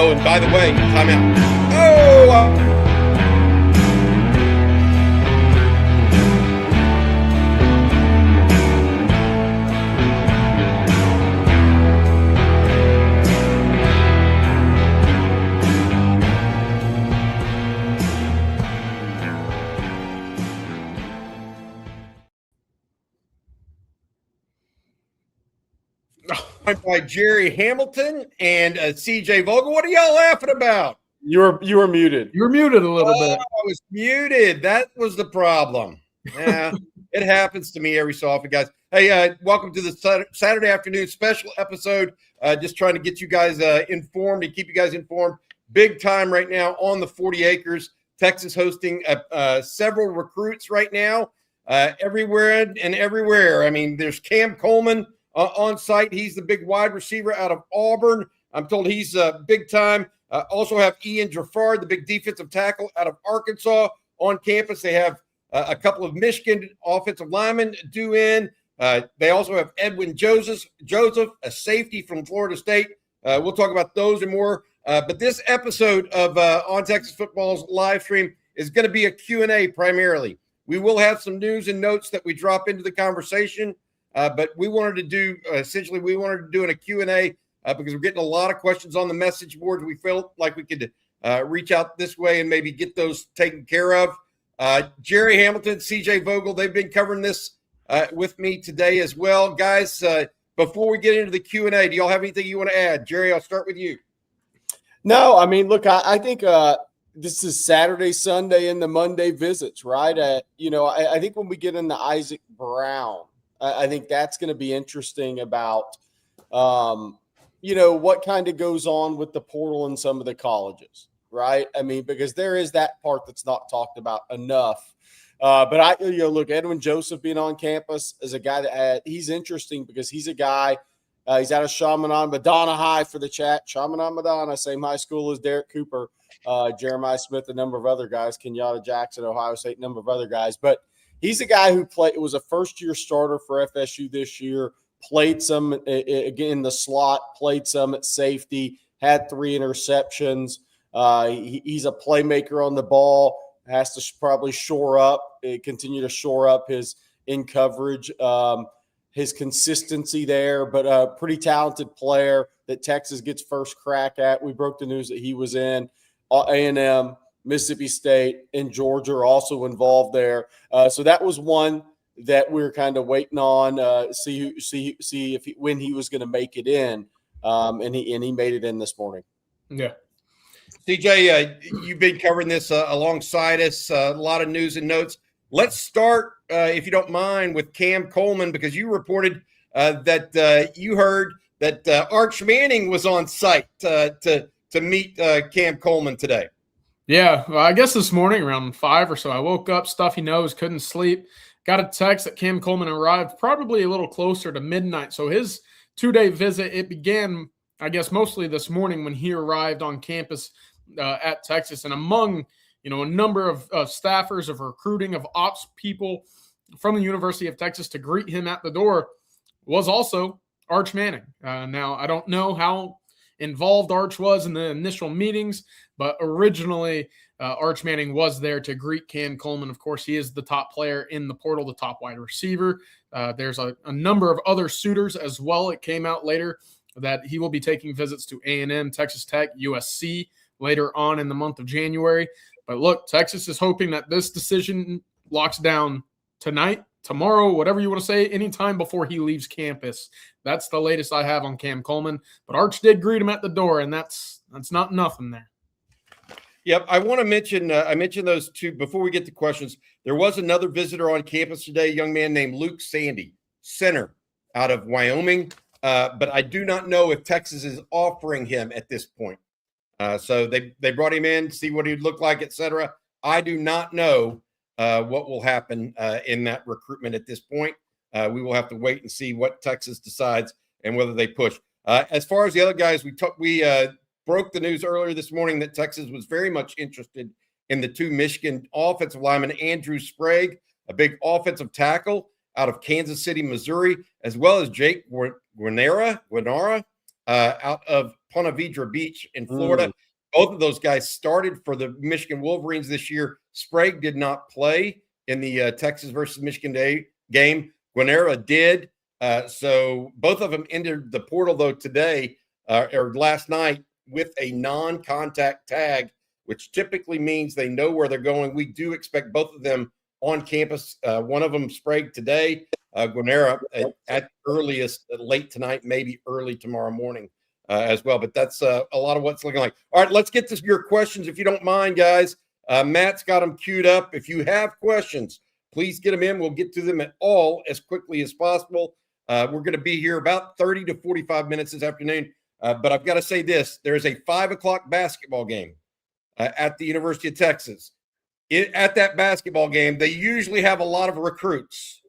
Oh, and by the way, timeout. Oh, by Jerry Hamilton and CJ Vogel. What are y'all laughing about? You were muted. You were muted a little bit. I was muted. That was the problem. Yeah, it happens to me every so often, guys. Hey, welcome to the Saturday afternoon special episode. Just trying to get you guys informed and keep you guys informed. Big time right now on the 40 acres. Texas hosting several recruits right now, everywhere and everywhere. I mean, there's Cam Coleman on site. He's the big wide receiver out of Auburn. I'm told he's big time. Also have Ian Jaffard, the big defensive tackle out of Arkansas, on campus. They have a couple of Michigan offensive linemen due in. They also have Edwin Joseph, a safety from Florida State. We'll talk about those and more. But this episode of On Texas Football's live stream is going to be a Q&A primarily. We will have some news and notes that we drop into the conversation. But we wanted to do in a Q&A because we're getting a lot of questions on the message boards. We felt like we could reach out this way and maybe get those taken care of. Jerry Hamilton, CJ Vogel, they've been covering this with me today as well. Guys, before we get into the Q&A, do y'all have anything you want to add? Jerry, I'll start with you. No, I mean, look, I think this is Saturday, Sunday, and the Monday visits, right? I think when we get into Isaac Brown, I think that's going to be interesting about, what kind of goes on with the portal in some of the colleges, right? I mean, because there is that part that's not talked about enough. But look, Edwin Joseph being on campus is a guy that he's interesting because he's a guy. He's out of Chaminade, Madonna High for the chat. Chaminade, Madonna, same high school as Derek Cooper, Jeremiah Smith, a number of other guys, Kenyatta Jackson, Ohio State, a number of other guys. But he's a guy who was a first-year starter for FSU this year, played some again in the slot, played some at safety, had 3 interceptions. He's a playmaker on the ball, has to probably continue to shore up his in coverage, his consistency there, but a pretty talented player that Texas gets first crack at. We broke the news that he was in A&M, Mississippi State, and Georgia are also involved there. So that was one that we were kind of waiting on, see if when he was going to make it in, and he made it in this morning. Yeah. CJ, you've been covering this alongside us, a lot of news and notes. Let's start, if you don't mind, with Cam Coleman, because you reported that you heard that Arch Manning was on site to meet Cam Coleman today. Yeah, well, I guess this morning around 5 or so, I woke up, stuffy nose, couldn't sleep. Got a text that Cam Coleman arrived probably a little closer to midnight. So his 2-day visit, it began, I guess, mostly this morning when he arrived on campus at Texas. And among a number of staffers, of recruiting, of ops people from the University of Texas to greet him at the door was also Arch Manning. Now, I don't know how involved Arch was in the initial meetings, but originally Arch Manning was there to greet Cam Coleman. Of course, he is the top player in the portal, the top wide receiver. There's a number of other suitors as well. It came out later that he will be taking visits to A&M, Texas Tech, USC later on in the month of January. But look, Texas is hoping that this decision locks down tonight, tomorrow, whatever you want to say, anytime before he leaves campus. That's the latest I have on Cam Coleman. But Arch did greet him at the door, and that's not nothing there. Yep, I want to mention, I mentioned those two before we get to questions. There was another visitor on campus today, a young man named Luke Sandy, center out of Wyoming. But I do not know if Texas is offering him at this point. So they brought him in, see what he'd look like, et cetera. I do not know what will happen in that recruitment at this point. We will have to wait and see what Texas decides and whether they push. As far as the other guys, we broke the news earlier this morning that Texas was very much interested in the 2 Michigan offensive linemen, Andrew Sprague, a big offensive tackle out of Kansas City, Missouri, as well as Jake Guanara, out of Ponte Vedra Beach in Florida. Both of those guys started for the Michigan Wolverines this year. Sprague did not play in the Texas versus Michigan game. Guanera did. So both of them entered the portal, though, today or last night with a non-contact tag, which typically means they know where they're going. We do expect both of them on campus. One of them Sprague today, Guanera at earliest late tonight, maybe early tomorrow morning as well. But that's a lot of what's looking like. All right, let's get to your questions, if you don't mind, guys. Matt's got them queued up. If you have questions, please get them in. We'll get to them at all as quickly as possible. We're going to be here about 30 to 45 minutes this afternoon. But I've got to say this. There's a 5 o'clock basketball game at the University of Texas. At that basketball game, they usually have a lot of recruits.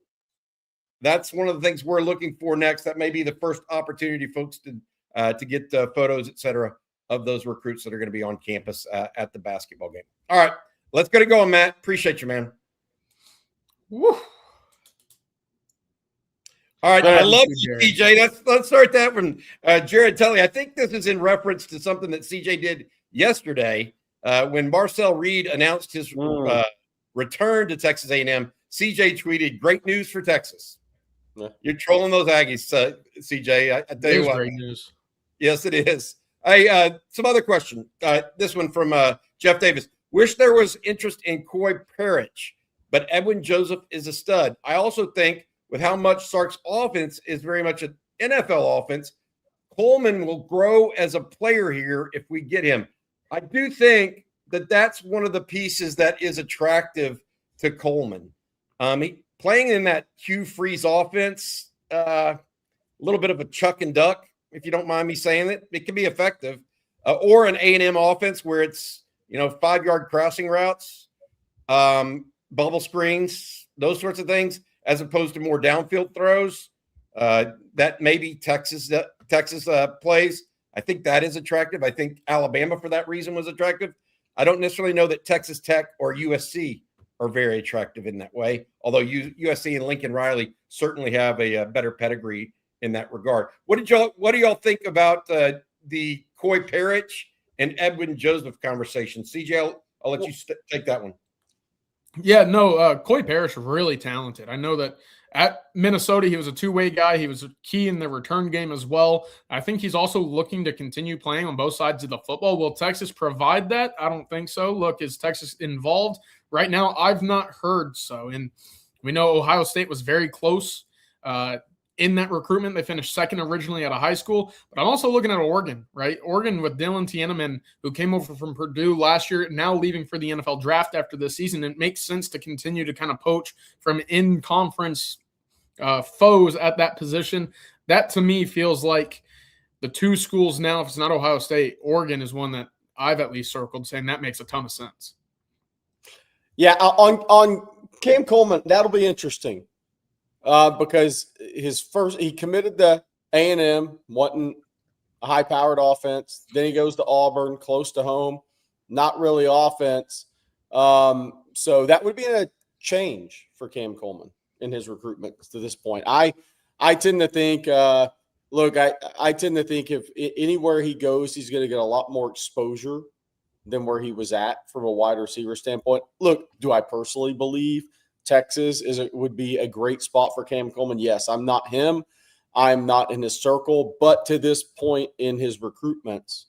That's one of the things we're looking for next. That may be the first opportunity, folks, to get photos, et cetera, of those recruits that are going to be on campus at the basketball game. All right, let's get it going, Matt. Appreciate you, man. Woo. All right, I love you, CJ. Let's start that one. Jared Tully, I think this is in reference to something that CJ did yesterday when Marcel Reed announced his return to Texas A&M. CJ tweeted, "Great news for Texas." Yeah. You're trolling those Aggies, CJ. I tell you what. Great news. Yes, it is. Hey, some other question. This one from Jeff Davis. Wish there was interest in Coy Parrish, but Edwin Joseph is a stud. I also think with how much Sark's offense is very much an NFL offense, Coleman will grow as a player here if we get him. I do think that that's one of the pieces that is attractive to Coleman. Playing in that Hugh Freeze offense, a little bit of a chuck and duck, if you don't mind me saying it. It can be effective. Or an A&M offense where it's, 5-yard crossing routes, bubble screens, those sorts of things, as opposed to more downfield throws. That maybe Texas plays. I think that is attractive. I think Alabama, for that reason, was attractive. I don't necessarily know that Texas Tech or USC are very attractive in that way, although USC and Lincoln Riley certainly have a better pedigree in that regard. What do y'all think about the Coy Parrish and Edwin Joseph conversation? CJ, I'll let you take that one. Yeah, no, Coy Parrish, really talented. I know that at Minnesota, he was a two-way guy. He was key in the return game as well. I think he's also looking to continue playing on both sides of the football. Will Texas provide that? I don't think so. Look, is Texas involved? Right now, I've not heard so. And we know Ohio State was very close in that recruitment. They finished second originally out of high school. But I'm also looking at Oregon, right? Oregon with Dylan Tieneman, who came over from Purdue last year, now leaving for the NFL draft after this season. It makes sense to continue to kind of poach from in-conference foes at that position. That, to me, feels like the two schools now, if it's not Ohio State, Oregon is one that I've at least circled, saying that makes a ton of sense. Yeah, on Cam Coleman, that'll be interesting because he committed to A&M, wanting a high-powered offense. Then he goes to Auburn, close to home, not really offense. So that would be a change for Cam Coleman in his recruitment to this point. I tend to think, I tend to think if anywhere he goes, he's going to get a lot more exposure than where he was at from a wide receiver standpoint. Look, do I personally believe Texas would be a great spot for Cam Coleman? Yes, I'm not him. I'm not in his circle. But to this point in his recruitments,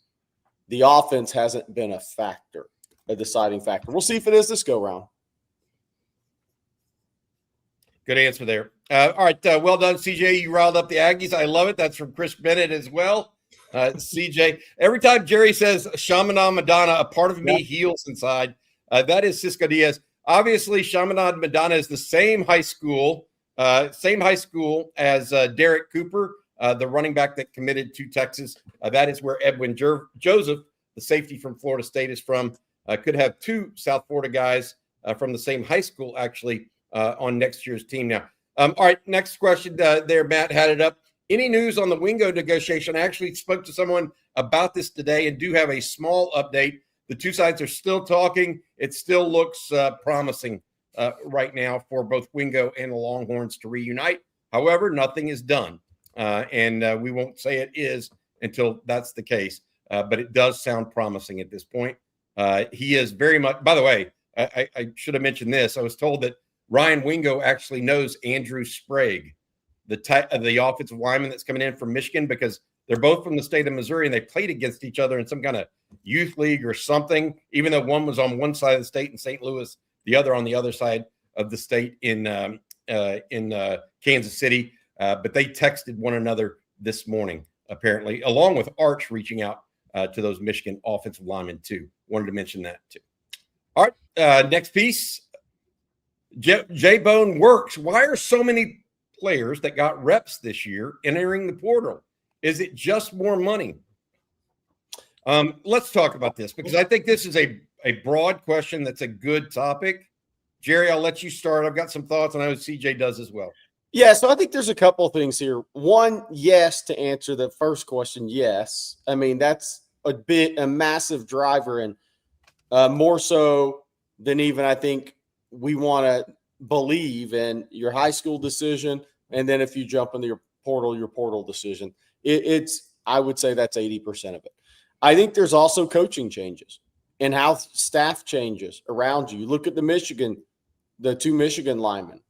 the offense hasn't been a deciding factor. We'll see if it is this go-round. Good answer there. All right, well done, CJ. You riled up the Aggies. I love it. That's from Chris Bennett as well. CJ, every time Jerry says Shamana Madonna, a part of me heals inside. That is Cisco Diaz. Obviously, Shamana Madonna is the same high school as Derek Cooper, the running back that committed to Texas. That is where Edwin Joseph, the safety from Florida State, is from. Could have two South Florida guys from the same high school, actually, on next year's team now. All right, next question there. Matt had it up. Any news on the Wingo negotiation? I actually spoke to someone about this today and do have a small update. The two sides are still talking. It still looks promising right now for both Wingo and the Longhorns to reunite. However, nothing is done, and we won't say it is until that's the case. But it does sound promising at this point. He is very much, by the way, I should have mentioned this. I was told that Ryan Wingo actually knows Andrew Sprague, the offensive lineman that's coming in from Michigan, because they're both from the state of Missouri and they played against each other in some kind of youth league or something, even though one was on one side of the state in St. Louis, the other on the other side of the state in Kansas City. But they texted one another this morning, apparently, along with Arch reaching out to those Michigan offensive linemen too. Wanted to mention that too. All right, next piece. J-Bone works. Why are so many players that got reps this year entering the portal? Is it just more money? Let's talk about this, because I think this is a broad question that's a good topic. Jerry, I'll let you start. I've got some thoughts, and I know CJ does as well. Yeah, so I think there's a couple of things here. One, yes, to answer the first question, yes. I mean, that's a massive driver, and more so than even I think we want to believe in your high school decision, and then if you jump into your portal decision. I would say that's 80% of it. I think there's also coaching changes and how staff changes around you. Look at the two Michigan linemen.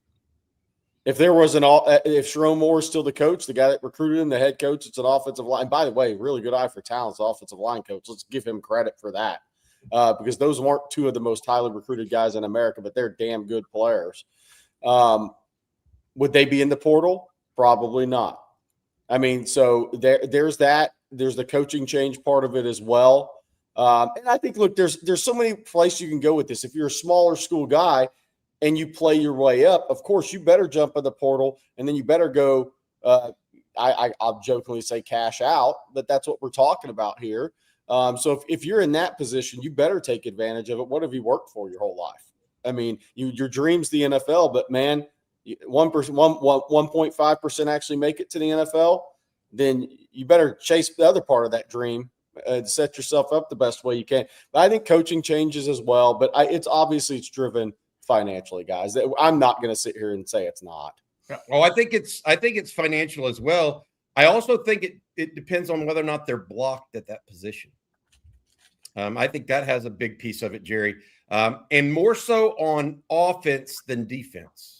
If Sharon Moore is still the coach, the guy that recruited him, the head coach, it's an offensive line. By the way, really good eye for talent, offensive line coach. Let's give him credit for that, because those weren't two of the most highly recruited guys in America, but they're damn good players. Would they be in the portal? Probably not. I mean, so there's that. There's the coaching change part of it as well. And I think, look, there's so many places you can go with this. If you're a smaller school guy and you play your way up, of course, you better jump in the portal, and then you better go I'll jokingly say cash out, but that's what we're talking about here. So if you're in that position, you better take advantage of it. What have you worked for your whole life? I mean, your dream's the NFL, but man, 1.5% actually make it to the NFL, then you better chase the other part of that dream and set yourself up the best way you can. But I think coaching changes as well, but it's driven financially, guys. I'm not going to sit here and say it's not. Well, I think it's financial as well. I also think it depends on whether or not they're blocked at that position. I think that has a big piece of it, Jerry, and more so on offense than defense.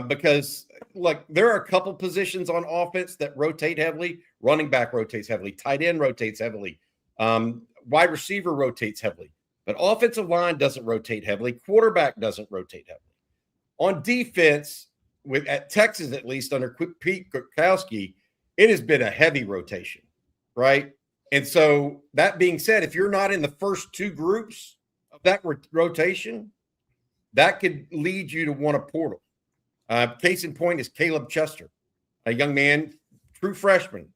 Because look, there are a couple positions on offense that rotate heavily. Running back rotates heavily. Tight end rotates heavily. Wide receiver rotates heavily. But offensive line doesn't rotate heavily. Quarterback doesn't rotate heavily. On defense, at Texas at least under Pete Kwiatkowski, it has been a heavy rotation, right? And so that being said, if you're not in the first two groups of that rotation, that could lead you to want a portal. Case in point is Caleb Chester, a young man, true freshman,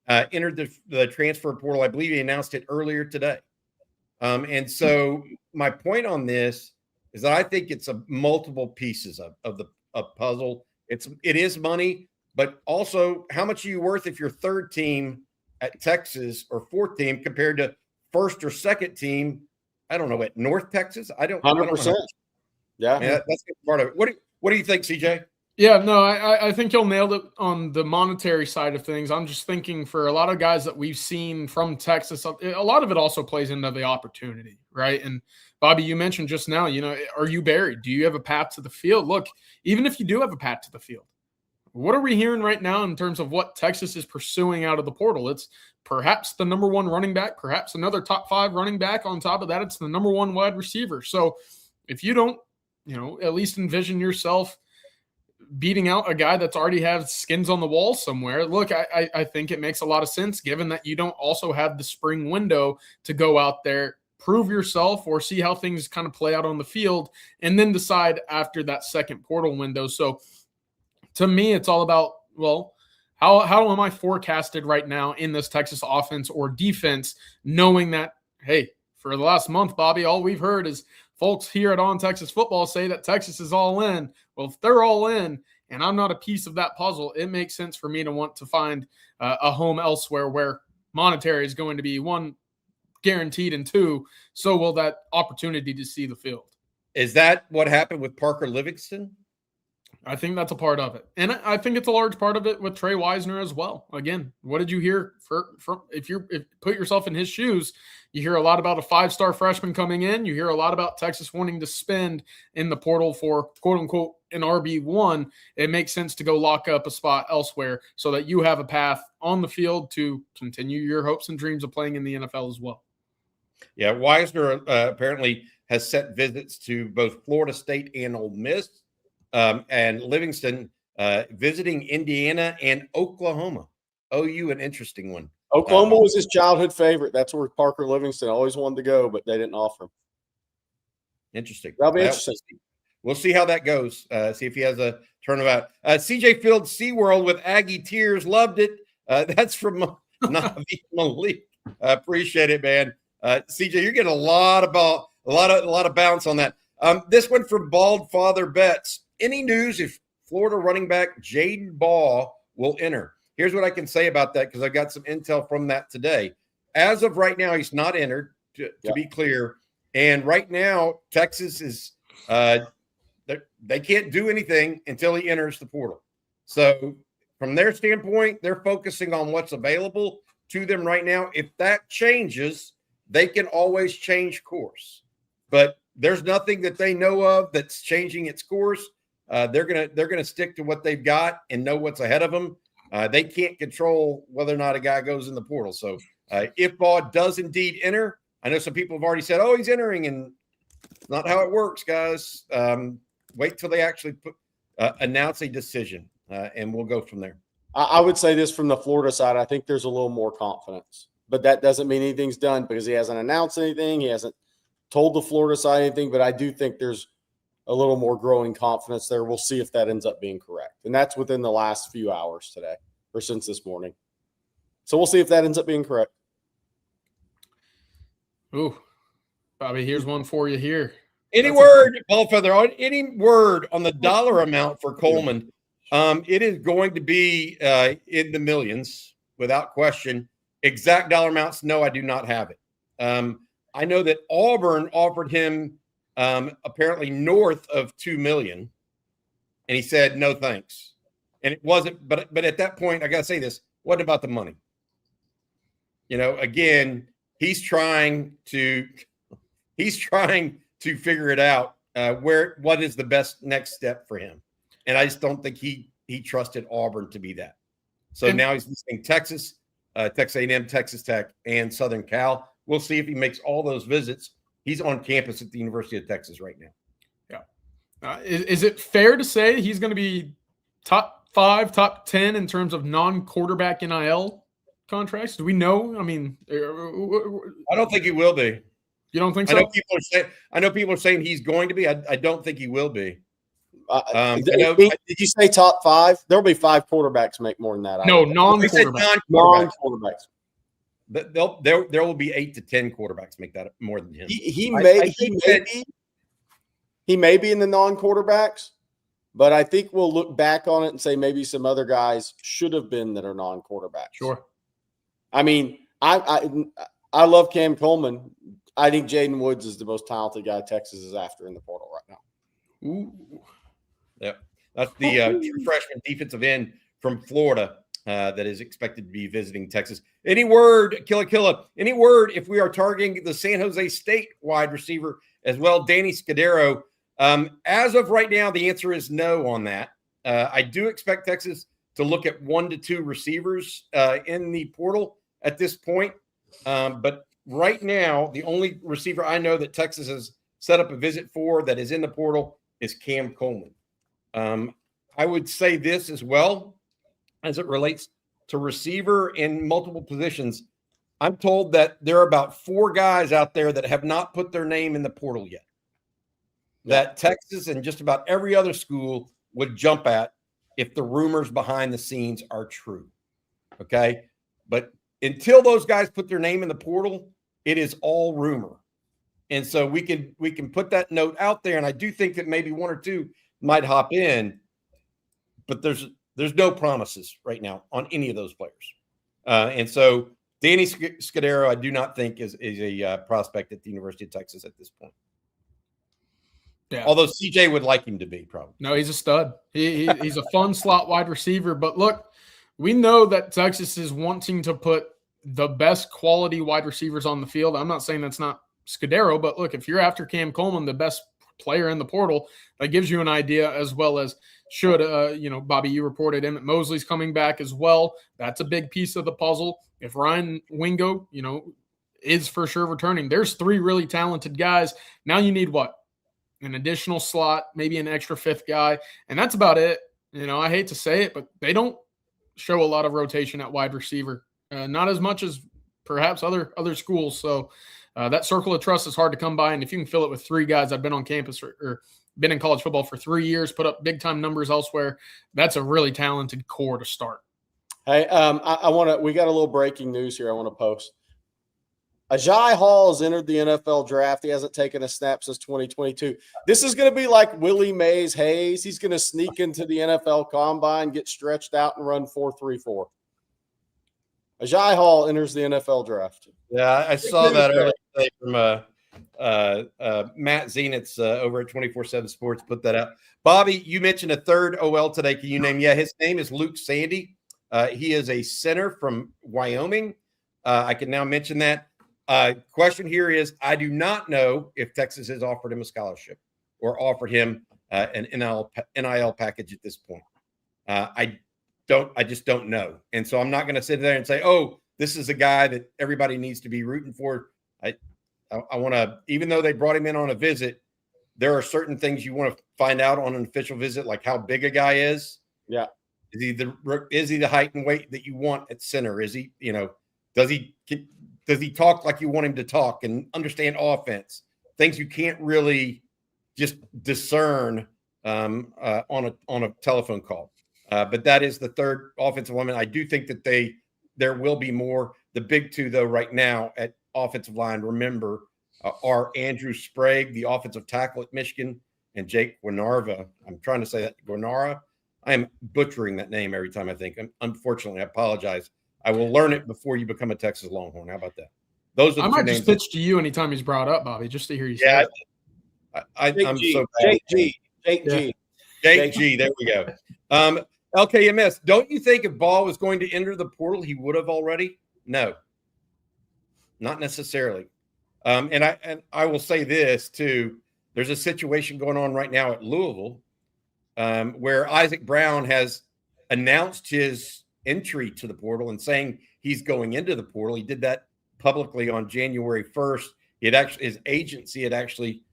entered the transfer portal. I believe he announced it earlier today. And so my point on this is that I think it's multiple pieces of the puzzle. It is money, but also how much are you worth if you're third team at Texas or fourth team compared to first or second team? I don't know, at North Texas. 100%. Yeah, that's part of it. What do you think, CJ? Yeah, no, I think you'll nail it on the monetary side of things. I'm just thinking for a lot of guys that we've seen from Texas, a lot of it also plays into the opportunity, right? And Bobby, you mentioned just now, are you buried? Do you have a path to the field? Look, even if you do have a path to the field, what are we hearing right now in terms of what Texas is pursuing out of the portal? It's perhaps the number one running back, perhaps another top 5 running back. On top of that, it's the number 1 wide receiver. So if you don't, at least envision yourself beating out a guy that's already has skins on the wall somewhere. Look, I think it makes a lot of sense given that you don't also have the spring window to go out there, prove yourself, or see how things kind of play out on the field, and then decide after that second portal window. So to me, it's all about, well, how am I forecasted right now in this Texas offense or defense, knowing that, hey, for the last month, Bobby, all we've heard is folks here at On Texas Football say that Texas is all in. Well, if they're all in and I'm not a piece of that puzzle, it makes sense for me to want to find a home elsewhere where monetary is going to be 1, guaranteed, and 2, so will that opportunity to see the field. Is that what happened with Parker Livingston? I think that's a part of it. And I think it's a large part of it with Trey Wisner as well. Again, what did you hear from if put yourself in his shoes, you hear a lot about a 5-star freshman coming in. You hear a lot about Texas wanting to spend in the portal for quote unquote an RB1. It makes sense to go lock up a spot elsewhere so that you have a path on the field to continue your hopes and dreams of playing in the NFL as well. Yeah, Wisner apparently has set visits to both Florida State and Ole Miss. And Livingston visiting Indiana and Oklahoma. OU, an interesting one. Oklahoma was his childhood favorite. That's where Parker Livingston always wanted to go, but they didn't offer him. Interesting. That'll be interesting. We'll see how that goes. See if he has a turnabout. CJ Field SeaWorld with Aggie Tears. Loved it. That's from Navi Malik. Appreciate it, man. CJ, you're getting a lot of bounce on that. This one from Bald Father Betts. Any news if Florida running back Jaden Baugh will enter? Here's what I can say about that because I got some intel from that today. As of right now, he's not entered, to be clear. And right now, Texas is they can't do anything until he enters the portal. So from their standpoint, they're focusing on what's available to them right now. If that changes, they can always change course. But there's nothing that they know of that's changing its course. They're gonna stick to what they've got and know what's ahead of them. They can't control whether or not a guy goes in the portal. So if Baugh does indeed enter, I know some people have already said, "Oh, he's entering," and it's not how it works, guys. Wait till they actually announce a decision, and we'll go from there. I would say this from the Florida side. I think there's a little more confidence, but that doesn't mean anything's done because he hasn't announced anything. He hasn't told the Florida side anything, but I do think there's a little more growing confidence there. We'll see if that ends up being correct. And that's within the last few hours today or since this morning. So we'll see if that ends up being correct. Ooh, Bobby, here's one for you here. Any word, Paul Feather, any word on the dollar amount for Coleman? It is going to be in the millions without question. Exact dollar amounts, no, I do not have it. I know that Auburn offered him apparently north of $2 million, and he said no thanks. And it wasn't, but at that point, I gotta say this, wasn't about the money. You know, again, he's trying to figure it out what is the best next step for him. And I just don't think he trusted Auburn to be that. So now he's visiting Texas, Texas A&M, Texas Tech, and Southern Cal. We'll see if he makes all those visits. He's on campus at the University of Texas right now. Yeah. Is it fair to say he's going to be top 5, top 10 in terms of non-quarterback NIL contracts? Do we know? I mean, I don't think he will be. You don't think so? I know people are saying he's going to be. I don't think he will be. Did you say top 5? There'll be 5 quarterbacks make more than that. No, non-quarterbacks. Non-quarterbacks. There will be 8 to 10 quarterbacks make that more than him. He may be in the non-quarterbacks, but I think we'll look back on it and say maybe some other guys should have been that are non-quarterbacks. Sure. I mean, I love Cam Coleman. I think Jaden Woods is the most talented guy Texas is after in the portal right now. Ooh. Yep. That's the true freshman defensive end from Florida that is expected to be visiting Texas. Any word, Killa, any word if we are targeting the San Jose State wide receiver as well, Danny Scudero? As of right now, the answer is no on that. I do expect Texas to look at 1 to 2 receivers in the portal at this point. But right now, the only receiver I know that Texas has set up a visit for that is in the portal is Cam Coleman. I would say this as well as it relates to receiver in multiple positions. I'm told that there are about 4 guys out there that have not put their name in the portal yet. That Texas and just about every other school would jump at if the rumors behind the scenes are true. Okay. But until those guys put their name in the portal, it is all rumor. And so we can put that note out there. And I do think that maybe 1 or 2 might hop in, but there's no promises right now on any of those players. And so Danny Scudero, I do not think is a prospect at the University of Texas at this point. Yeah. Although CJ would like him to be, probably. No, he's a stud. He's a fun slot wide receiver. But look, we know that Texas is wanting to put the best quality wide receivers on the field. I'm not saying that's not Scudero, but look, if you're after Cam Coleman, the best player in the portal, that gives you an idea, as well as should, Bobby, you reported Emmett Mosley's coming back as well. That's a big piece of the puzzle. If Ryan Wingo, is for sure returning, there's 3 really talented guys. Now you need what? An additional slot, maybe an extra 5th guy, and that's about it. I hate to say it, but they don't show a lot of rotation at wide receiver, not as much as perhaps other schools. So that circle of trust is hard to come by, and if you can fill it with 3 guys that have been on campus or been in college football for 3 years, put up big time numbers elsewhere, that's a really talented core to start. Hey, we got a little breaking news here I want to post. Agiye Hall has entered the NFL draft. He hasn't taken a snap since 2022. This is going to be like Willie Mays Hayes. He's going to sneak into the NFL Combine, get stretched out, and run 4.34. Agiye Hall enters the NFL draft. Yeah, I saw that earlier today from Matt Zenitz over at 24/7 Sports. Put that out. Bobby, you mentioned a third OL today. Can you name? Yeah, his name is Luke Sandy. He is a center from Wyoming. I can now mention that. Question here is, I do not know if Texas has offered him a scholarship or offered him an NIL package at this point. I just don't know. And so I'm not going to sit there and say, oh, this is a guy that everybody needs to be rooting for. I want to, even though they brought him in on a visit, there are certain things you want to find out on an official visit, like how big a guy is. Yeah. Is he the height and weight that you want at center? Is he, does he talk like you want him to talk and understand offense? Things you can't really just discern on a telephone call. But that is the third offensive lineman. I do think that there will be more. The big 2, though, right now at offensive line, remember, are Andrew Sprague, the offensive tackle at Michigan, and Jake Guanarva. I'm trying to say that. Guanara. I am butchering that name every time I think. Unfortunately, I apologize. I will learn it before you become a Texas Longhorn. How about that? Those are the I might names just pitch to you anytime he's brought up, Bobby, just to hear you say yeah, it. I'm so bad. Jake G. There we go. LKMS, don't you think if Baugh was going to enter the portal, he would have already? No, not necessarily. And I will say this too. There's a situation going on right now at Louisville where Isaac Brown has announced his entry to the portal and saying he's going into the portal. He did that publicly on January 1st. His agency had actually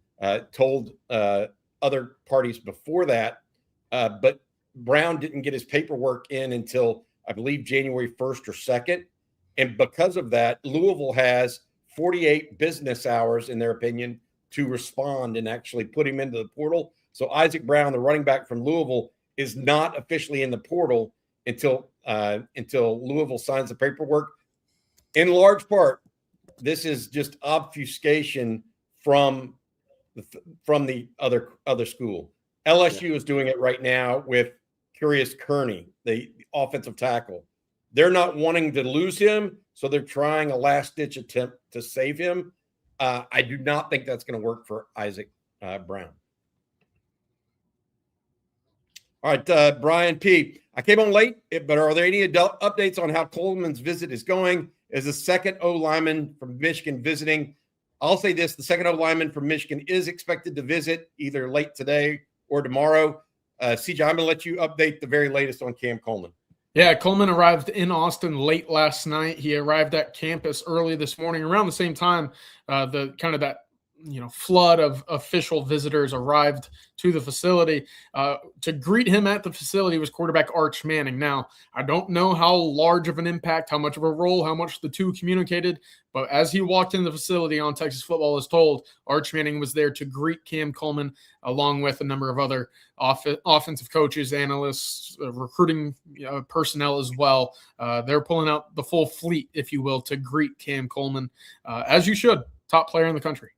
told other parties before that, but Brown didn't get his paperwork in until I believe January 1st or 2nd. And because of that, Louisville has 48 business hours, in their opinion, to respond and actually put him into the portal. So Isaac Brown, the running back from Louisville, is not officially in the portal until Louisville signs the paperwork. In large part, this is just obfuscation from the other school. LSU is doing it right now with Curious Kearney, the offensive tackle. They're not wanting to lose him, so they're trying a last-ditch attempt to save him. I do not think that's going to work for Isaac Brown. All right, Brian P. I came on late, but are there any updates on how Coleman's visit is going? Is the second O lineman from Michigan visiting? I'll say this, the second O lineman from Michigan is expected to visit either late today or tomorrow. CJ, I'm going to let you update the very latest on Cam Coleman. Yeah, Coleman arrived in Austin late last night. He arrived at campus early this morning, around the same time that flood of official visitors arrived to the facility. To greet him at the facility was quarterback Arch Manning. Now, I don't know how large of an impact, how much of a role, how much the two communicated, but as he walked in the facility on Texas Football is told, Arch Manning was there to greet Cam Coleman along with a number of other offensive coaches, analysts, recruiting personnel as well. They're pulling out the full fleet, if you will, to greet Cam Coleman, as you should, top player in the country.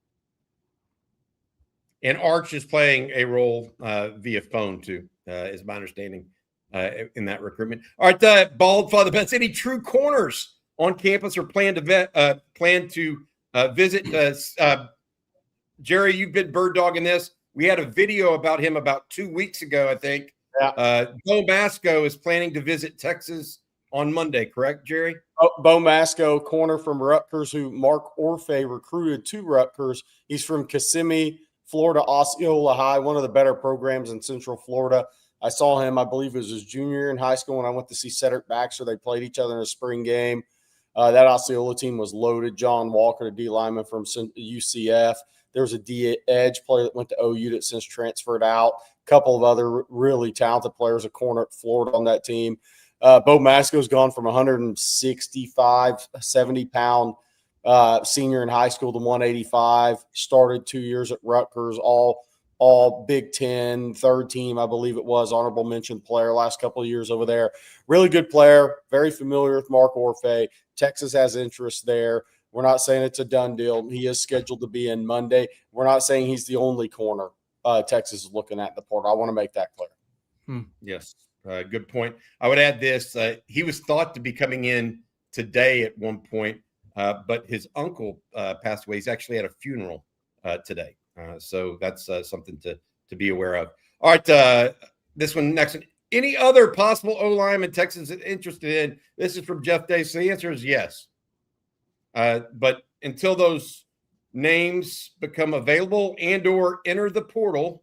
And Arch is playing a role via phone, too, is my understanding in that recruitment. All right, Bald Father Bets, any true corners on campus or plan to visit? Jerry, you've been bird dogging this. We had a video about him about 2 weeks ago, I think. Yeah. Bo Masco is planning to visit Texas on Monday, correct, Jerry? Bo Masco, corner from Rutgers, who Mark Orfe recruited to Rutgers. He's from Kissimmee, Florida, Osceola High, one of the better programs in Central Florida. I saw him, I believe it was his junior year in high school when I went to see Cedric Baxter. They played each other in a spring game. That Osceola team was loaded. John Walker, the D lineman from UCF. There was a D edge player that went to OU that since transferred out. A couple of other really talented players, a corner at Florida on that team. Bo Masco's gone from 165, 70-pound senior in high school to 185. Started 2 years at Rutgers, all Big Ten, third team, I believe it was, honorable mention player last couple of years over there. Really good player, very familiar with Mark Orfe. Texas has interest there. We're not saying it's a done deal. He is scheduled to be in Monday. We're not saying he's the only corner Texas is looking at in the portal. I want to make that clear. Yes, good point. I would add this. He was thought to be coming in today at one point, but his uncle passed away. He's actually at a funeral today. So that's something to be aware of. All right, this one next. Any other possible O-lineman Texas is interested in? This is from Jeff Day. So the answer is yes. But until those names become available and or enter the portal,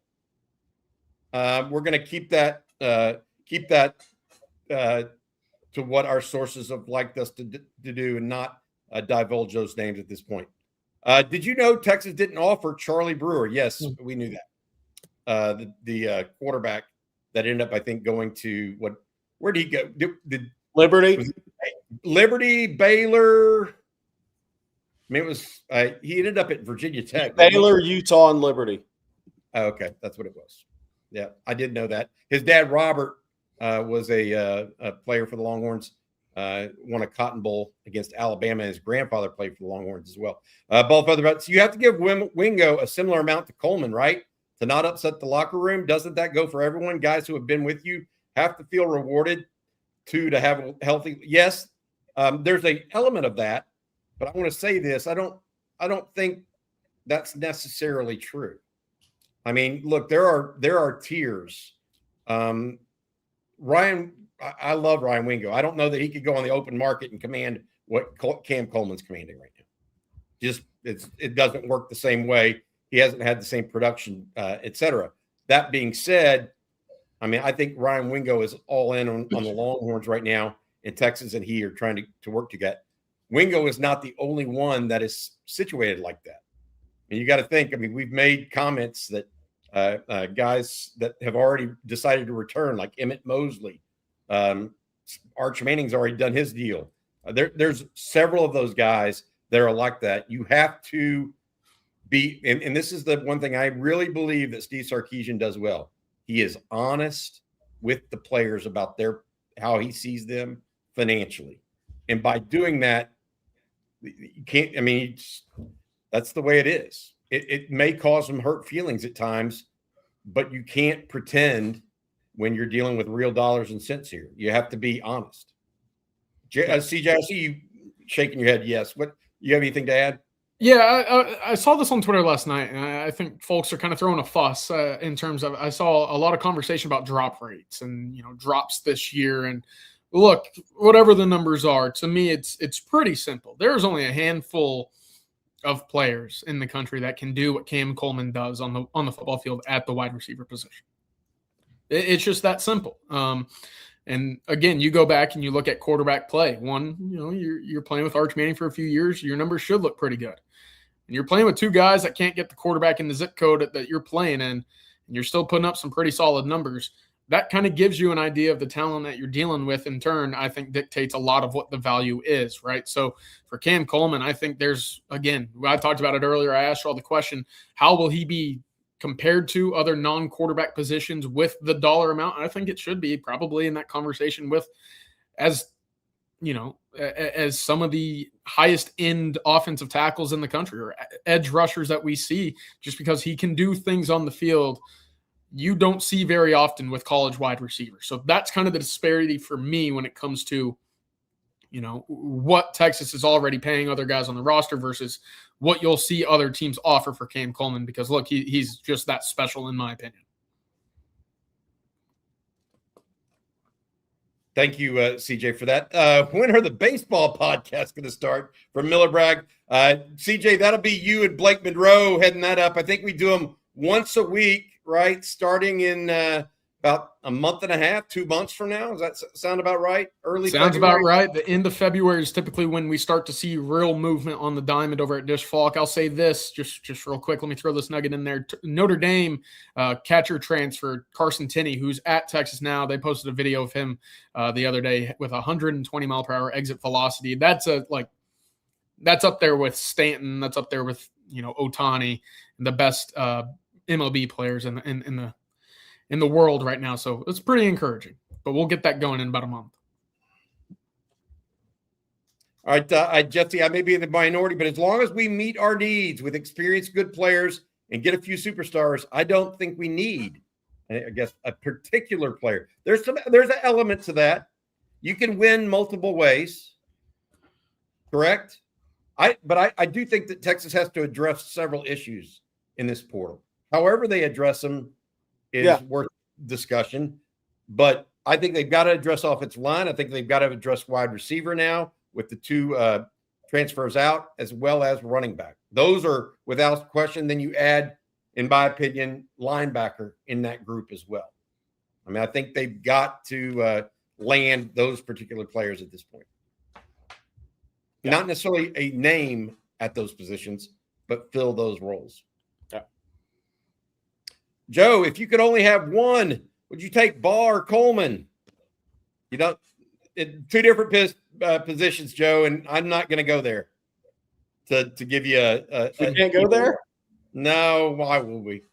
we're going to keep that to what our sources have liked us to do and not divulge those names at this point. Did you know Texas didn't offer Charlie Brewer? Yes, we knew that. The quarterback that ended up, I think, going to where did he go? Liberty, Baylor. I mean, it was he ended up at Virginia Tech. Baylor, Utah, and Liberty. Oh, okay, that's what it was. Yeah, I did know that. His dad, Robert, was a player for the Longhorns. Won a Cotton Bowl against Alabama. His grandfather played for the Longhorns as well. Both other vets. So you have to give Wingo a similar amount to Coleman, right? To not upset the locker room. Doesn't that go for everyone? Guys who have been with you have to feel rewarded to have a healthy. Yes, there's an element of that, but I want to say this. I don't think that's necessarily true. I mean, look, there are tiers. Ryan. I love Ryan Wingo. I don't know that he could go on the open market and command what Cam Coleman's commanding right now. Just it doesn't work the same way. He hasn't had the same production, et cetera. That being said, I mean, I think Ryan Wingo is all in on the Longhorns right now, and Texas and he are trying to work together. Wingo is not the only one that is situated like that. And you got to think, I mean, we've made comments that guys that have already decided to return, like Emmett Mosley, Arch Manning's already done his deal. There's several of those guys that are like that. You have to be, and this is the one thing I really believe that Steve Sarkisian does well. He is honest with the players about how he sees them financially. And by doing that, you can't, I mean, that's the way it is. It may cause some hurt feelings at times, but you can't pretend when you're dealing with real dollars and cents here. You have to be honest. CJ, I see you shaking your head. Yes. What, you have anything to add? Yeah, I saw this on Twitter last night, and I think folks are kind of throwing a fuss in terms of, I saw a lot of conversation about drop rates and, drops this year. And look, whatever the numbers are, to me, it's pretty simple. There's only a handful of players in the country that can do what Cam Coleman does on the football field at the wide receiver position. It's just that simple. And again, you go back and you look at quarterback play. One, you're playing with Arch Manning for a few years. Your numbers should look pretty good. And you're playing with two guys that can't get the quarterback in the zip code that you're playing in, and you're still putting up some pretty solid numbers. That kind of gives you an idea of the talent that you're dealing with. In turn, I think dictates a lot of what the value is, right? So for Cam Coleman, I think there's, again, I talked about it earlier. I asked you all the question, how will he be compared to other non-quarterback positions with the dollar amount? I think it should be probably in that conversation with, as some of the highest end offensive tackles in the country or edge rushers that we see, just because he can do things on the field you don't see very often with college wide receivers. So that's kind of the disparity for me when it comes to what Texas is already paying other guys on the roster versus what you'll see other teams offer for Cam Coleman, because look, he's just that special in my opinion. Thank you, CJ, for that. When are the baseball podcasts going to start from Miller Bragg? CJ, that'll be you and Blake Monroe heading that up. I think we do them once a week, right? Starting in about a month and a half, 2 months from now. Does that sound about right? Sounds about right. The end of February is typically when we start to see real movement on the diamond over at Dish Falk. I'll say this just real quick. Let me throw this nugget in there. Notre Dame catcher transfer Carson Tinney, who's at Texas now. They posted a video of him the other day with 120 mile per hour exit velocity. That's up there with Stanton. That's up there with Ohtani, the best MLB players in the world right now. So it's pretty encouraging, but we'll get that going in about a month. All right, Jesse, I may be in the minority, but as long as we meet our needs with experienced, good players and get a few superstars, I don't think we need, I guess, a particular player. There's an element to that. You can win multiple ways, correct? But I do think that Texas has to address several issues in this portal. However they address them is worth discussion. But I think they've got to address offensive line. I think they've got to address wide receiver now with the two transfers out, as well as running back. Those are without question. Then you add, in my opinion, linebacker in that group as well. I mean, I think they've got to land those particular players at this point. Yeah. Not necessarily a name at those positions, but fill those roles. Yeah. Joe, if you could only have one, would you take Baugh or Coleman? Two different positions, Joe, and I'm not going to go there to give you a we can't go there? No, why would we?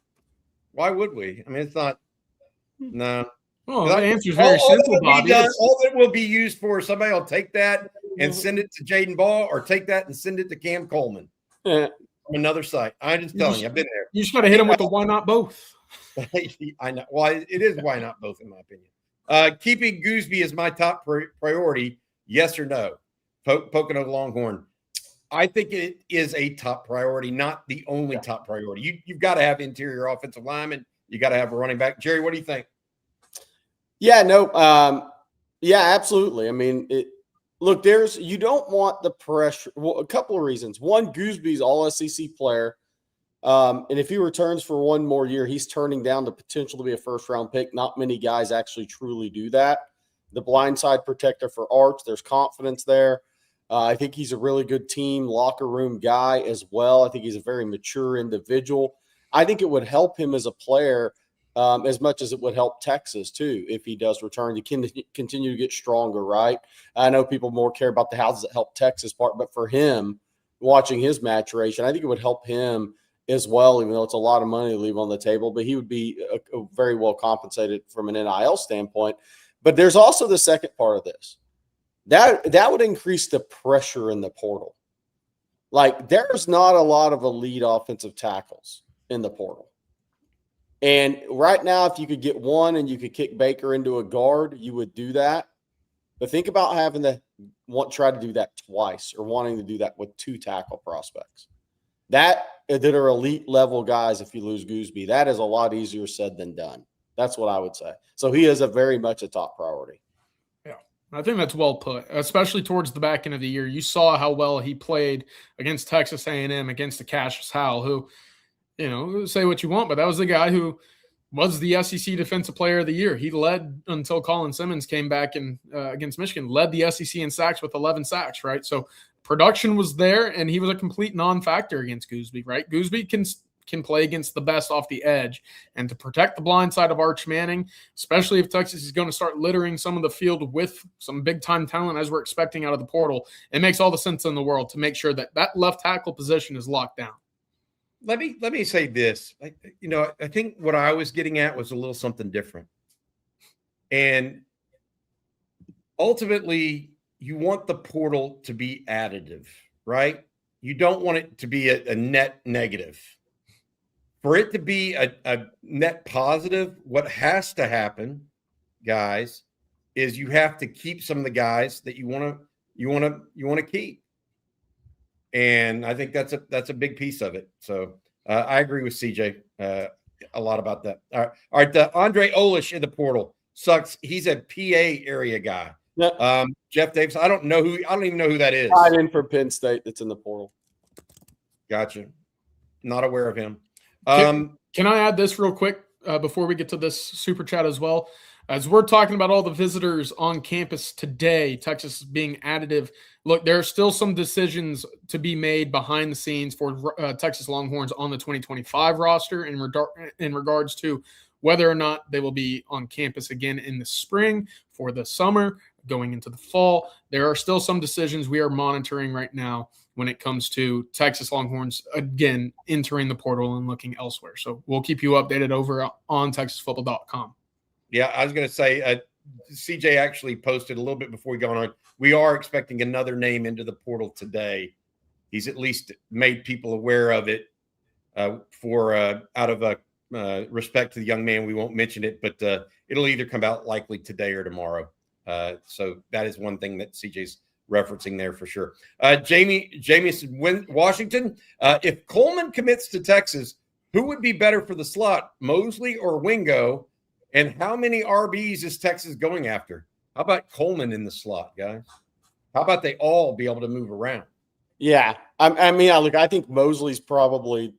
Why would we? I mean, it's not – no. Well, the answer is very simple, Bobby. All that will be used for, somebody will take that and send it to Jaden Baugh, or take that and send it to Cam Coleman from another site. I'm just telling you, I've been there. You just got to hit him with the why not both. I know. Well, it is why not both, in my opinion. Keeping Goosby as my top priority, yes or no? Pocono Longhorn. I think it is a top priority, not the only top priority. You've got to have interior offensive linemen. You got to have a running back. Jerry, what do you think? Yeah, no. Yeah, absolutely. I mean, look, you don't want the pressure. Well, a couple of reasons. One, Goosby's all SEC player. And if he returns for one more year, he's turning down the potential to be a first-round pick. Not many guys actually truly do that. The blindside protector for Arch, there's confidence there. I think he's a really good team, locker room guy as well. I think he's a very mature individual. I think it would help him as a player as much as it would help Texas, too, if he does return to continue to get stronger, right? I know people more care about the how does it help Texas part, but for him, watching his maturation, I think it would help him as well, even though it's a lot of money to leave on the table. But he would be very well compensated from an NIL standpoint. But there's also the second part of this. That would increase the pressure in the portal. Like, there's not a lot of elite offensive tackles in the portal. And right now, if you could get one and you could kick Baker into a guard, you would do that. But think about having to try to do that twice, or wanting to do that with two tackle prospects. That are elite level guys. If you lose Goosby, that is a lot easier said than done. That's what I would say. So he is very much a top priority. Yeah, I think that's well put, especially towards the back end of the year. You saw how well he played against Texas A&M, against the Cassius Howell, who, say what you want, but that was the guy who was the SEC Defensive Player of the Year. He led, until Colin Simmons came back and against Michigan, led the SEC in sacks with 11 sacks, right? So production was there, and he was a complete non-factor against Goosby, right? Goosby can play against the best off the edge, and to protect the blind side of Arch Manning, especially if Texas is going to start littering some of the field with some big-time talent as we're expecting out of the portal, it makes all the sense in the world to make sure that left tackle position is locked down. Let me say this. I think what I was getting at was a little something different. And ultimately, you want the portal to be additive, right? You don't want it to be a net negative. For it to be a net positive, what has to happen, guys, is you have to keep some of the guys that you want to you want to keep. And I think that's a big piece of it. So I agree with CJ a lot about that. All right. Andre Olish in the portal sucks. He's a PA area guy. Yep. Jeff Davis. I don't even know who that is. Tied in for Penn State. That's in the portal. Gotcha. Not aware of him. Can I add this real quick before we get to this super chat as well? As we're talking about all the visitors on campus today, Texas being additive. Look, there are still some decisions to be made behind the scenes for Texas Longhorns on the 2025 roster in regards to whether or not they will be on campus again in the spring, for the summer, going into the fall. There are still some decisions we are monitoring right now when it comes to Texas Longhorns, again, entering the portal and looking elsewhere. So we'll keep you updated over on TexasFootball.com. Yeah, I was going to say, CJ actually posted a little bit before we go on. We are expecting another name into the portal today. He's at least made people aware of it for out of respect to the young man. We won't mention it, but it'll either come out likely today or tomorrow. So that is one thing that CJ's referencing there for sure. Jamison Washington, if Coleman commits to Texas, who would be better for the slot, Mosley or Wingo? And how many RBs is Texas going after? How about Coleman in the slot, guys? How about they all be able to move around? Yeah. I think Mosley's probably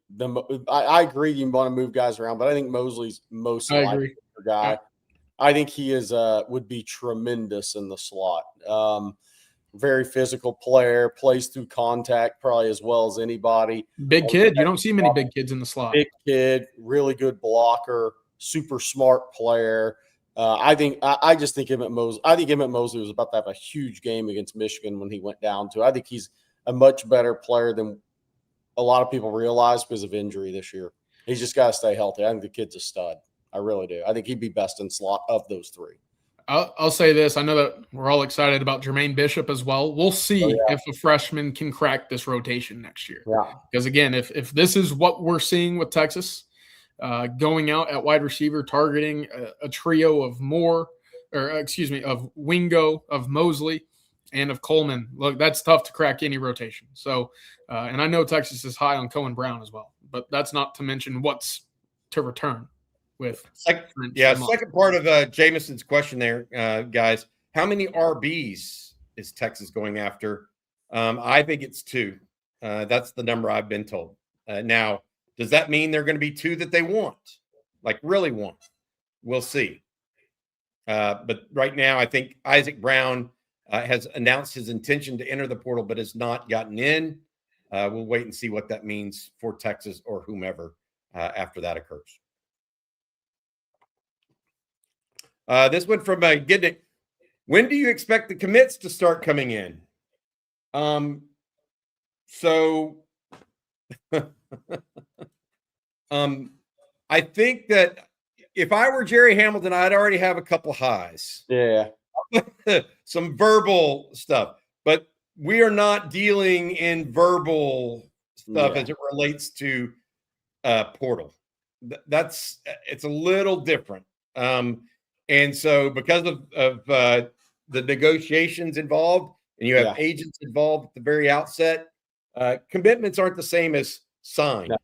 I agree you want to move guys around, but I think Mosley's most likely guy. I think he is would be tremendous in the slot. Very physical player, plays through contact probably as well as anybody. Big kid. You don't see many big kids in the slot. Big kid, really good blocker, super smart player. I just think Emmett Mosley. I think Emmett Mosley was about to have a huge game against Michigan when he went down to. I think he's a much better player than a lot of people realize because of injury this year. He's just got to stay healthy. I think the kid's a stud. I really do. I think he'd be best in slot of those three. I'll say this. I know that we're all excited about Jermaine Bishop as well. We'll see if a freshman can crack this rotation next year. Yeah. Because, again, if this is what we're seeing with Texas, going out at wide receiver, targeting a trio of of Wingo, of Mosley, and of Coleman. Look, that's tough to crack any rotation. So, and I know Texas is high on Cohen Brown as well, but that's not to mention what's to return with. Second part of Jamison's question there, guys. How many RBs is Texas going after? I think it's 2. That's the number I've been told. Now, does that mean they're going to be 2 that they want? Like really want? We'll see. But right now, I think Isaac Brown has announced his intention to enter the portal, but has not gotten in. We'll wait and see what that means for Texas or whomever after that occurs. This one from Gidnick. When do you expect the commits to start coming in? I think that if I were Jerry Hamilton, I'd already have a couple highs. Yeah. Some verbal stuff. But we are not dealing in verbal stuff as it relates to portal. It's a little different. And so because of the negotiations involved, and you have agents involved at the very outset, commitments aren't the same as signed. No.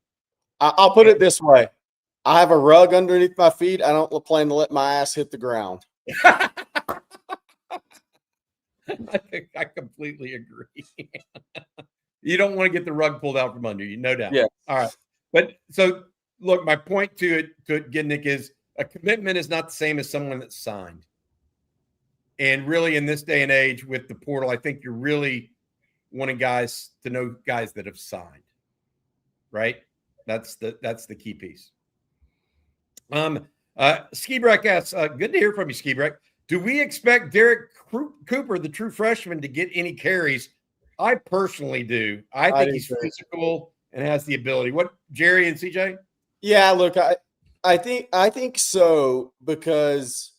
I'll put it this way. I have a rug underneath my feet. I don't plan to let my ass hit the ground. I completely agree. You don't want to get the rug pulled out from under you, no doubt. Yeah. All right. But so, look, my point to it, Gidnick, is a commitment is not the same as someone that's signed. And really, in this day and age with the portal, I think you're really wanting guys to know guys that have signed, right? That's the key piece. Skibrek asks, good to hear from you, Skibrek. Do we expect Derek Cooper, the true freshman, to get any carries? I personally do. I think he's physical and has the ability. What, Jerry and CJ? Yeah, look, I think so, because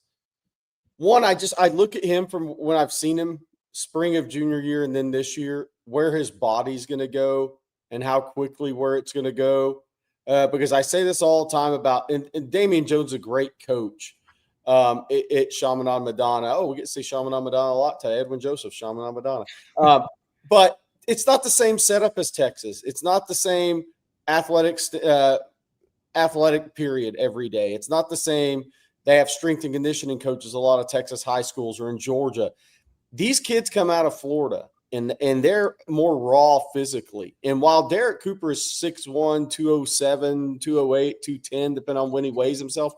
one, I look at him from when I've seen him spring of junior year and then this year, where his body's going to go and how quickly where it's going to go. Because I say this all the time about, and Damian Jones is a great coach. At Chaminade Madonna. Oh, we get to see Chaminade Madonna a lot today. Edwin Joseph, Chaminade Madonna. But it's not the same setup as Texas. It's not the same athletic period every day. It's not the same. They have strength and conditioning coaches. A lot of Texas high schools are in Georgia. These kids come out of Florida, and they're more raw physically. And while Derek Cooper is 6'1", 207, 208, 210, depending on when he weighs himself,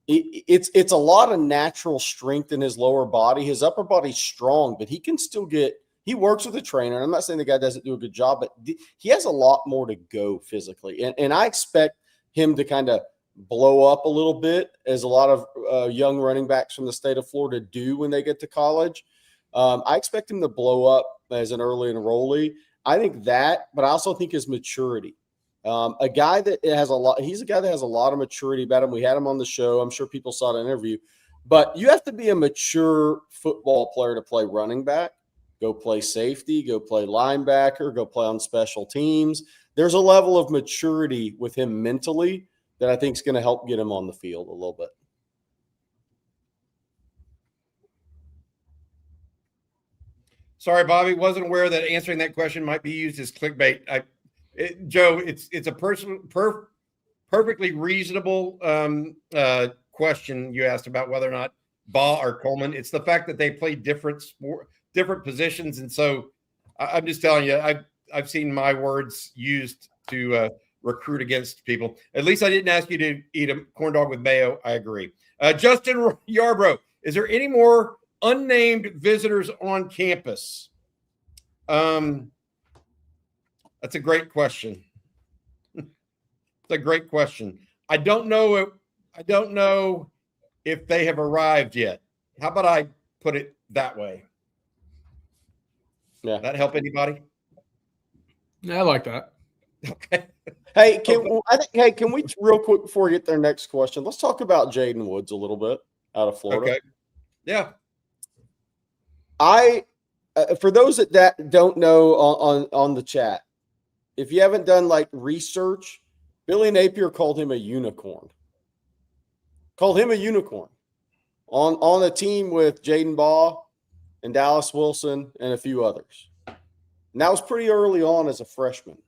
it's a lot of natural strength in his lower body. His upper body's strong, but he can still he works with a trainer. And I'm not saying the guy doesn't do a good job, but he has a lot more to go physically. And I expect him to kind of blow up a little bit, as a lot of young running backs from the state of Florida do when they get to college. I expect him to blow up as an early enrollee. I think that, but I also think his maturity. A guy that has he's a guy that has a lot of maturity about him. We had him on the show. I'm sure people saw the interview. But you have to be a mature football player to play running back, go play safety, go play linebacker, go play on special teams. There's a level of maturity with him mentally that I think is going to help get him on the field a little bit. Sorry, Bobby, wasn't aware that answering that question might be used as clickbait. Joe, it's a perfectly reasonable question you asked about whether or not Baugh or Coleman. It's the fact that they play different positions, and so I'm just telling you, I've seen my words used to recruit against people. At least I didn't ask you to eat a corn dog with mayo. I agree. Justin Yarbrough, is there any more unnamed visitors on campus? That's a great question. It's a great question. I don't know if they have arrived yet. How about I put it that way? Yeah. That help anybody? Yeah, I like that. Okay. Hey, can we real quick before we get to their next question, let's talk about Jaden Woods a little bit out of Florida. Okay. Yeah. For those that don't know on the chat, if you haven't done like research, Billy Napier called him a unicorn. Called him a unicorn on a team with Jaden Baugh and Dallas Wilson and a few others. And that was pretty early on as a freshman.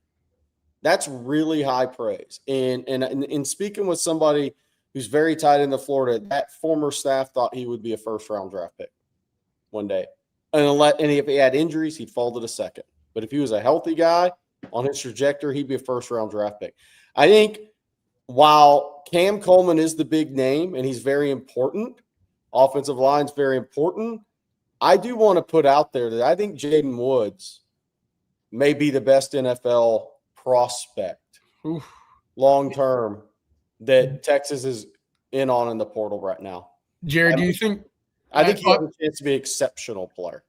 That's really high praise. And in speaking with somebody who's very tied into Florida, that former staff thought he would be a first-round draft pick one day. And if he had injuries, he'd fall to the second. But if he was a healthy guy on his trajectory, he'd be a first-round draft pick. I think while Cam Coleman is the big name and he's very important, offensive line's very important, I do want to put out there that I think Jaden Woods may be the best NFL prospect long-term that Texas is in the portal right now. Jared, do you think – I think he has a chance to be an exceptional player.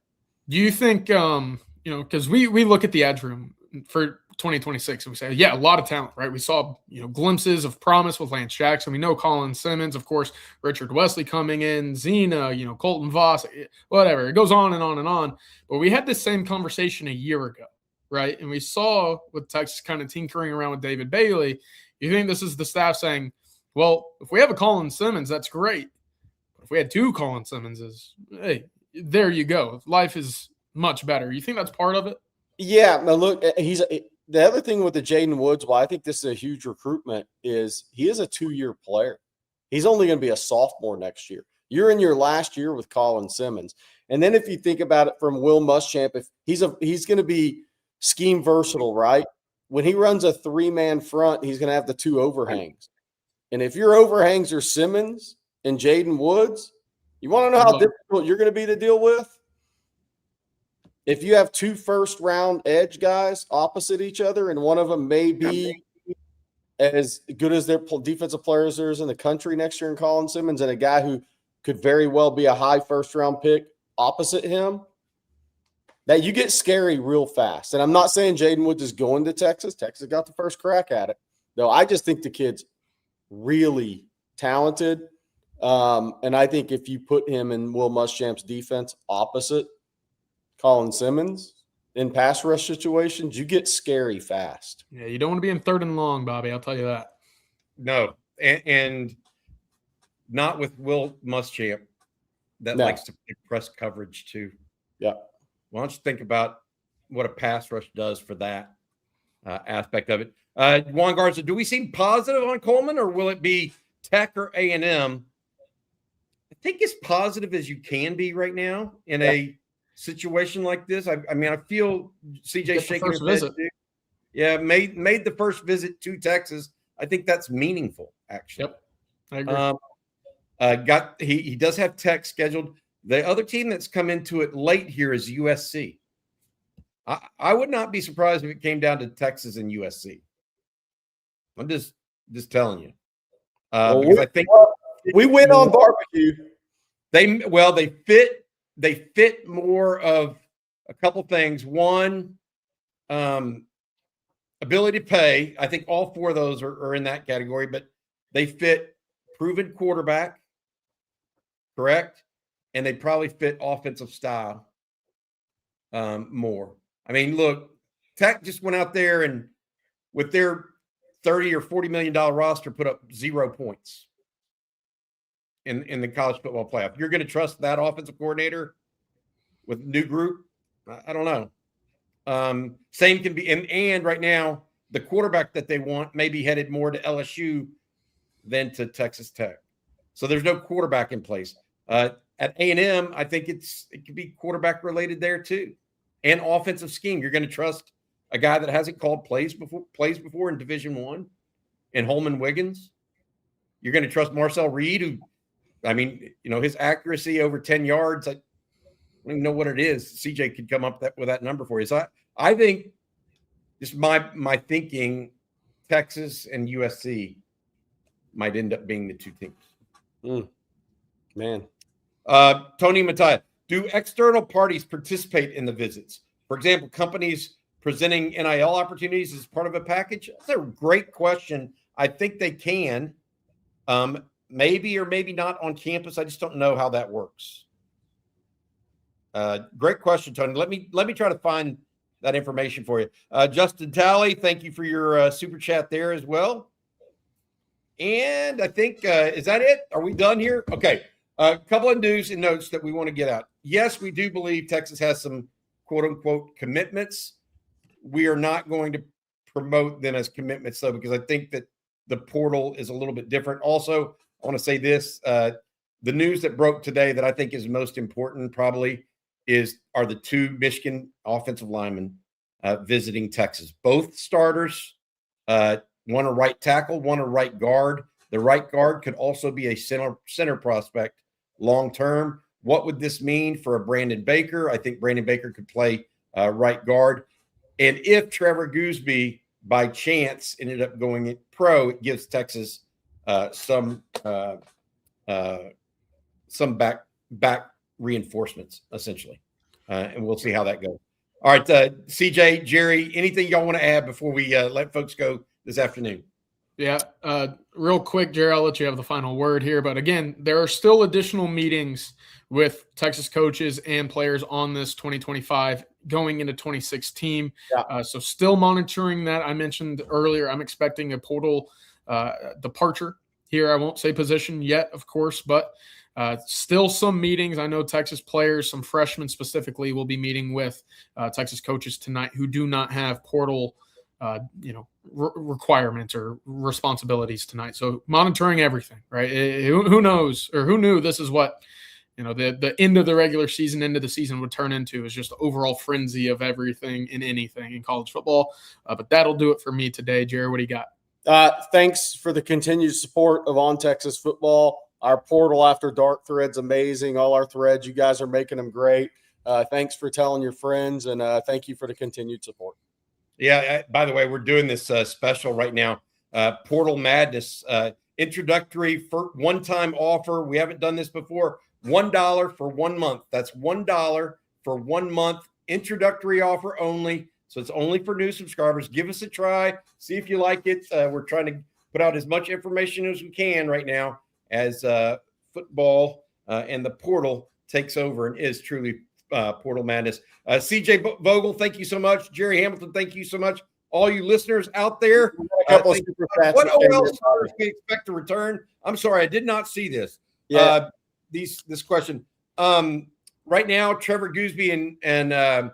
Do you think, because we look at the edge room for 2026 and we say, yeah, a lot of talent, right? We saw, glimpses of promise with Lance Jackson. We know Colin Simmons, of course, Richard Wesley coming in, Zena, Colton Voss, whatever. It goes on and on and on. But we had this same conversation a year ago, right? And we saw with Texas kind of tinkering around with David Bailey. You think this is the staff saying, well, if we have a Colin Simmons, that's great. If we had two Colin Simmonses, hey, there you go. Life is much better. You think that's part of it? Yeah. Now look, the other thing with the Jaden Woods, why I think this is a huge recruitment, is he is a 2-year player. He's only going to be a sophomore next year. You're in your last year with Colin Simmons. And then if you think about it from Will Muschamp, if he's going to be scheme versatile, right? When he runs a 3-man front, he's going to have the 2 overhangs. And if your overhangs are Simmons and Jaden Woods, you want to know how difficult you're going to be to deal with? If you have 2 first-round edge guys opposite each other, and one of them may be as good as their defensive players there is in the country next year in Colin Simmons, and a guy who could very well be a high first-round pick opposite him, that you get scary real fast. And I'm not saying Jaden Woods is going to Texas. Texas got the first crack at it. No, I just think the kid's really talented. And I think if you put him in Will Muschamp's defense opposite Colin Simmons in pass rush situations, you get scary fast. Yeah, you don't want to be in 3rd and long, Bobby. I'll tell you that. No. And not with Will Muschamp that No. likes to play press coverage too. Yeah. Why don't you think about what a pass rush does for that aspect of it? Juan Garza, do we seem positive on Coleman, or will it be Tech or A&M? I think as positive as you can be right now in a situation like this. I mean, I feel CJ shaking his head too. Yeah, made the first visit to Texas. I think that's meaningful, actually. Yep, I agree. He does have Tech scheduled. The other team that's come into it late here is USC. I would not be surprised if it came down to Texas and USC. I'm just telling you. Because I think we win on barbecue. They fit more of a couple things. One, ability to pay. I think all four of those are in that category, but they fit proven quarterback, correct? And they probably fit offensive style more. I mean, look, Tech just went out there and with their $30 or $40 million roster put up 0 points in the college football playoff. You're going to trust that offensive coordinator with a new group? I don't know. Same can be, and right now, the quarterback that they want may be headed more to LSU than to Texas Tech. So there's no quarterback in place. At A&M, I think it could be quarterback related there too. And offensive scheme. You're going to trust a guy that hasn't called plays before in Division I, and Holman Wiggins. You're going to trust Marcel Reed, who, I mean, his accuracy over 10 yards, I don't even know what it is. CJ could come up with that number for you. So I think, just my thinking, Texas and USC might end up being the two teams. Man. Tony Mattia, do external parties participate in the visits? For example, companies presenting NIL opportunities as part of a package? That's a great question. I think they can. Maybe or maybe not on campus. I just don't know how that works. Great question, Tony. Let me try to find that information for you. Justin Talley, thank you for your super chat there as well. And I think, is that it? Are we done here? Okay. A couple of news and notes that we want to get out. Yes, we do believe Texas has some quote unquote commitments. We are not going to promote them as commitments, though, because I think that the portal is a little bit different. Also, I want to say this, the news that broke today that I think is most important probably are the two Michigan offensive linemen visiting Texas. Both starters, one a right tackle, one a right guard. The right guard could also be a center prospect long-term. What would this mean for a Brandon Baker? I think Brandon Baker could play right guard. And if Trevor Goosby, by chance, ended up going pro, it gives Texas some back reinforcements, essentially. And we'll see how that goes. All right, CJ, Jerry, anything y'all want to add before we let folks go this afternoon? Yeah, real quick, Jerry, I'll let you have the final word here. But again, there are still additional meetings with Texas coaches and players on this 2025 going into 26 team. Yeah. So still monitoring that. I mentioned earlier, I'm expecting a portal departure here. I won't say position yet, of course, but still some meetings. I know Texas players, some freshmen specifically, will be meeting with Texas coaches tonight who do not have portal requirements or responsibilities tonight. So monitoring everything, right? Who knows, or who knew this is what, the end of the regular season, end of the season would turn into, is just the overall frenzy of everything and anything in college football. But that'll do it for me today. Jerry, what do you got? Thanks for the continued support of On Texas Football. Our portal after dark thread's amazing. All our threads, you guys are making them great. Thanks for telling your friends, and thank you for the continued support. Yeah, by the way, we're doing this special right now. Portal Madness, introductory for one-time offer. We haven't done this before. $1 for 1 month. That's $1 for 1 month. Introductory offer only. So it's only for new subscribers. Give us a try. See if you like it. We're trying to put out as much information as we can right now as football and the portal takes over and is truly Portal Madness. CJ Vogel, thank you so much. Jerry Hamilton, thank you so much. all you listeners out there. A couple of super chats What that came OL in. starters we expect to return? I'm sorry, I did not see this. Yeah. This question. Right now, Trevor Goosby and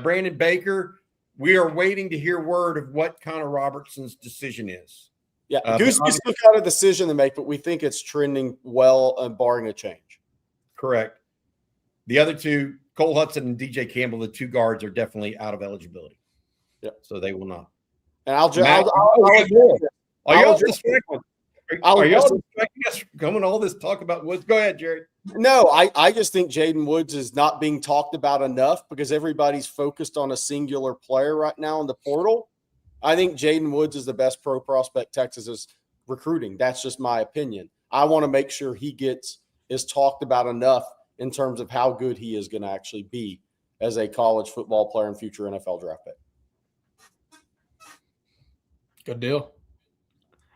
Brandon Baker, we are waiting to hear word of what Connor Robertson's decision is. Yeah, Goosby's still got a decision to make, but we think it's trending well, barring a change. Correct. The other two, Cole Hudson and DJ Campbell, the two guards, are definitely out of eligibility. Yep. So they will not. And I'll Are y'all I'll distracting us from coming all this talk about Woods? Go ahead, Jerry. No, I just think Jaden Woods is not being talked about enough because everybody's focused on a singular player right now in the portal. I think Jaden Woods is the best pro prospect Texas is recruiting. That's just my opinion. I want to make sure he is talked about enough in terms of how good he is going to actually be as a college football player and future NFL draft pick. Good deal.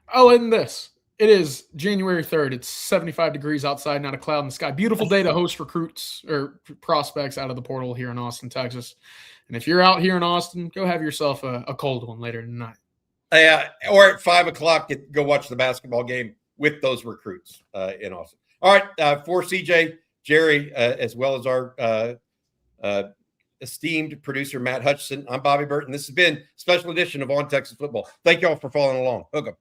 I'll end this. It is January 3rd. It's 75 degrees outside, not a cloud in the sky. Beautiful day to host recruits or prospects out of the portal here in Austin, Texas. And if you're out here in Austin, go have yourself a cold one later tonight. Or at 5 o'clock, go watch the basketball game with those recruits in Austin. All right, for CJ, Jerry, as well as our esteemed producer, Matt Hutchison, I'm Bobby Burton. This has been a special edition of On Texas Football. Thank you all for following along. Hook 'em.